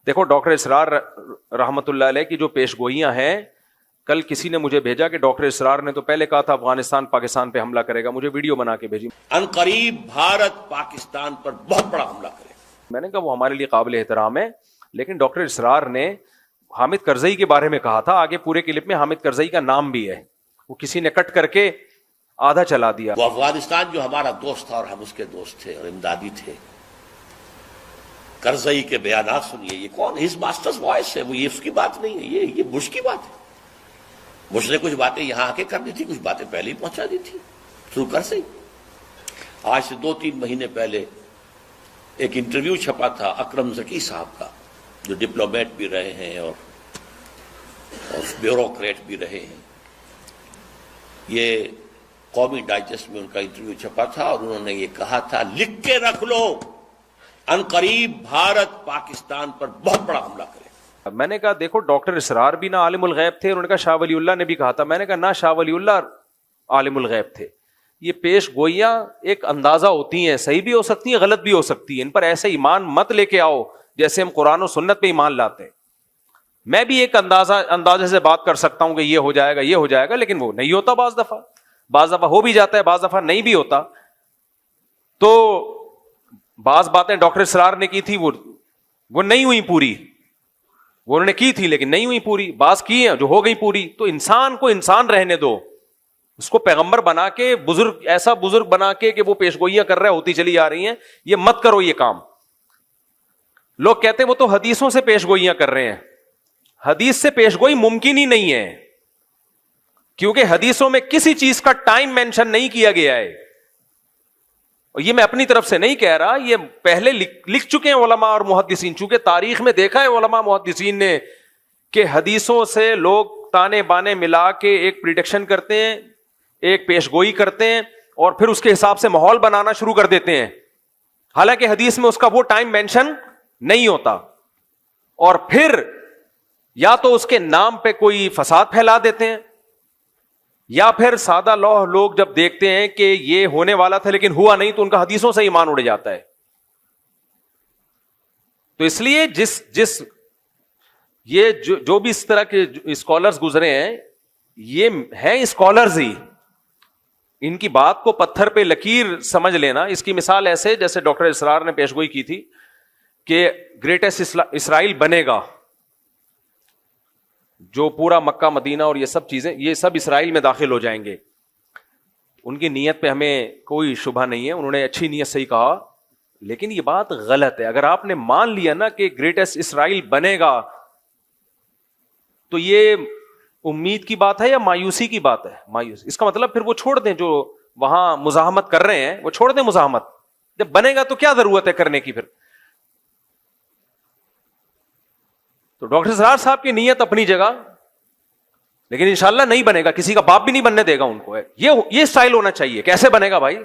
دیکھو ڈاکٹر اسرار رحمت اللہ علیہ کی جو پیش گوئیاں ہیں، کل کسی نے مجھے بھیجا کہ ڈاکٹر اسرار نے تو پہلے کہا تھا افغانستان پاکستان پہ حملہ کرے گا، مجھے ویڈیو بنا کے بھیجی، ان قریب بھارت پاکستان پر بہت بڑا حملہ کرے گا۔ میں نے کہا وہ ہمارے لیے قابل احترام ہے، لیکن ڈاکٹر اسرار نے حامد کرزئی کے بارے میں کہا تھا، آگے پورے کلپ میں حامد کرزئی کا نام بھی ہے، وہ کسی نے کٹ کر کے آدھا چلا دیا۔ وہ افغانستان جو ہمارا دوست تھا اور ہم اس کے دوست تھے اور امدادی تھے، کرزئی کے بیانات سنیے، یہ کون ہز ماسٹرز وائس ہے، وہ یہ اس کی بات نہیں ہے، یہ بش کی بات ہے۔ بش نے کچھ باتیں یہاں آ کے کرنی تھی، کچھ باتیں پہلے ہی پہنچا دی تھی تھرو کرزئی۔ آج سے 2-3 مہینے پہلے ایک انٹرویو چھپا تھا اکرم ذکی صاحب کا، جو ڈپلومیٹ بھی رہے ہیں اور بیوروکریٹ بھی رہے ہیں۔ یہ قومی ڈائجسٹ میں ان کا انٹرویو چھپا تھا اور انہوں نے یہ کہا تھا، لکھ کے رکھ لو، ان قریب بھارت پاکستان پر بہت بڑا حملہ کرے گا۔ میں نے کہا دیکھو ڈاکٹر اسرار بھی نہ عالم الغیب تھے، انہوں نے کہا شاہ ولی اللہ نے بھی کہا تھا، میں نے کہا نہ شاہ ولی اللہ عالم الغیب تھے۔ یہ پیش گوئیاں ایک اندازہ ہوتی ہیں، صحیح بھی ہو سکتی ہیں، غلط بھی ہو سکتی ہیں، ان پر ایسے ایمان مت لے کے آؤ جیسے ہم قرآن و سنت پہ ایمان لاتے ہیں۔ میں بھی ایک اندازے سے بات کر سکتا ہوں کہ یہ ہو جائے گا یہ ہو جائے گا، لیکن وہ نہیں ہوتا، بعض دفعہ ہو بھی جاتا ہے، بعض دفعہ نہیں بھی ہوتا۔ تو بعض باتیں ڈاکٹر اسرار نے کی تھی وہ نہیں ہوئی پوری، وہ انہوں نے کی تھی لیکن نہیں ہوئی پوری، بعض کی ہیں جو ہو گئی پوری۔ تو انسان کو انسان رہنے دو، اس کو پیغمبر بنا کے بزرگ، ایسا بزرگ بنا کے کہ وہ پیش گوئیاں کر رہے ہوتی چلی آ رہی ہیں، یہ مت کرو یہ کام۔ لوگ کہتے ہیں وہ تو حدیثوں سے پیش گوئیاں کر رہے ہیں، حدیث سے پیش گوئی ممکن ہی نہیں ہے، کیونکہ حدیثوں میں کسی چیز کا ٹائم مینشن نہیں کیا گیا ہے۔ اور یہ میں اپنی طرف سے نہیں کہہ رہا، یہ پہلے لکھ چکے ہیں علماء اور محدثین، چونکہ تاریخ میں دیکھا ہے علماء محدثین نے کہ حدیثوں سے لوگ تانے بانے ملا کے ایک پریڈکشن کرتے ہیں، ایک پیش گوئی کرتے ہیں، اور پھر اس کے حساب سے ماحول بنانا شروع کر دیتے ہیں، حالانکہ حدیث میں اس کا وہ ٹائم مینشن نہیں ہوتا۔ اور پھر یا تو اس کے نام پہ کوئی فساد پھیلا دیتے ہیں، یا پھر سادہ لوگ جب دیکھتے ہیں کہ یہ ہونے والا تھا لیکن ہوا نہیں، تو ان کا حدیثوں سے ایمان اڑ جاتا ہے۔ تو اس لیے یہ جو بھی اس طرح کے اسکالرز گزرے ہیں، یہ ہیں اسکالرز ہی، ان کی بات کو پتھر پہ لکیر سمجھ لینا۔ اس کی مثال ایسے جیسے ڈاکٹر اسرار نے پیش گوئی کی تھی کہ گریٹسٹ اسرائیل بنے گا، جو پورا مکہ مدینہ اور یہ سب چیزیں، یہ سب اسرائیل میں داخل ہو جائیں گے۔ ان کی نیت پہ ہمیں کوئی شبہ نہیں ہے، انہوں نے اچھی نیت سے ہی کہا، لیکن یہ بات غلط ہے۔ اگر آپ نے مان لیا نا کہ گریٹسٹ اسرائیل بنے گا، تو یہ امید کی بات ہے یا مایوسی کی بات ہے؟ مایوس۔ اس کا مطلب پھر وہ چھوڑ دیں، جو وہاں مزاحمت کر رہے ہیں وہ چھوڑ دیں مزاحمت، جب بنے گا تو کیا ضرورت ہے کرنے کی پھر۔ تو ڈاکٹر اسرار صاحب کی نیت اپنی جگہ، لیکن انشاءاللہ نہیں بنے گا، کسی کا باپ بھی نہیں بننے دے گا ان کو۔ یہ اسٹائل ہونا چاہیے، کیسے بنے گا بھائی؟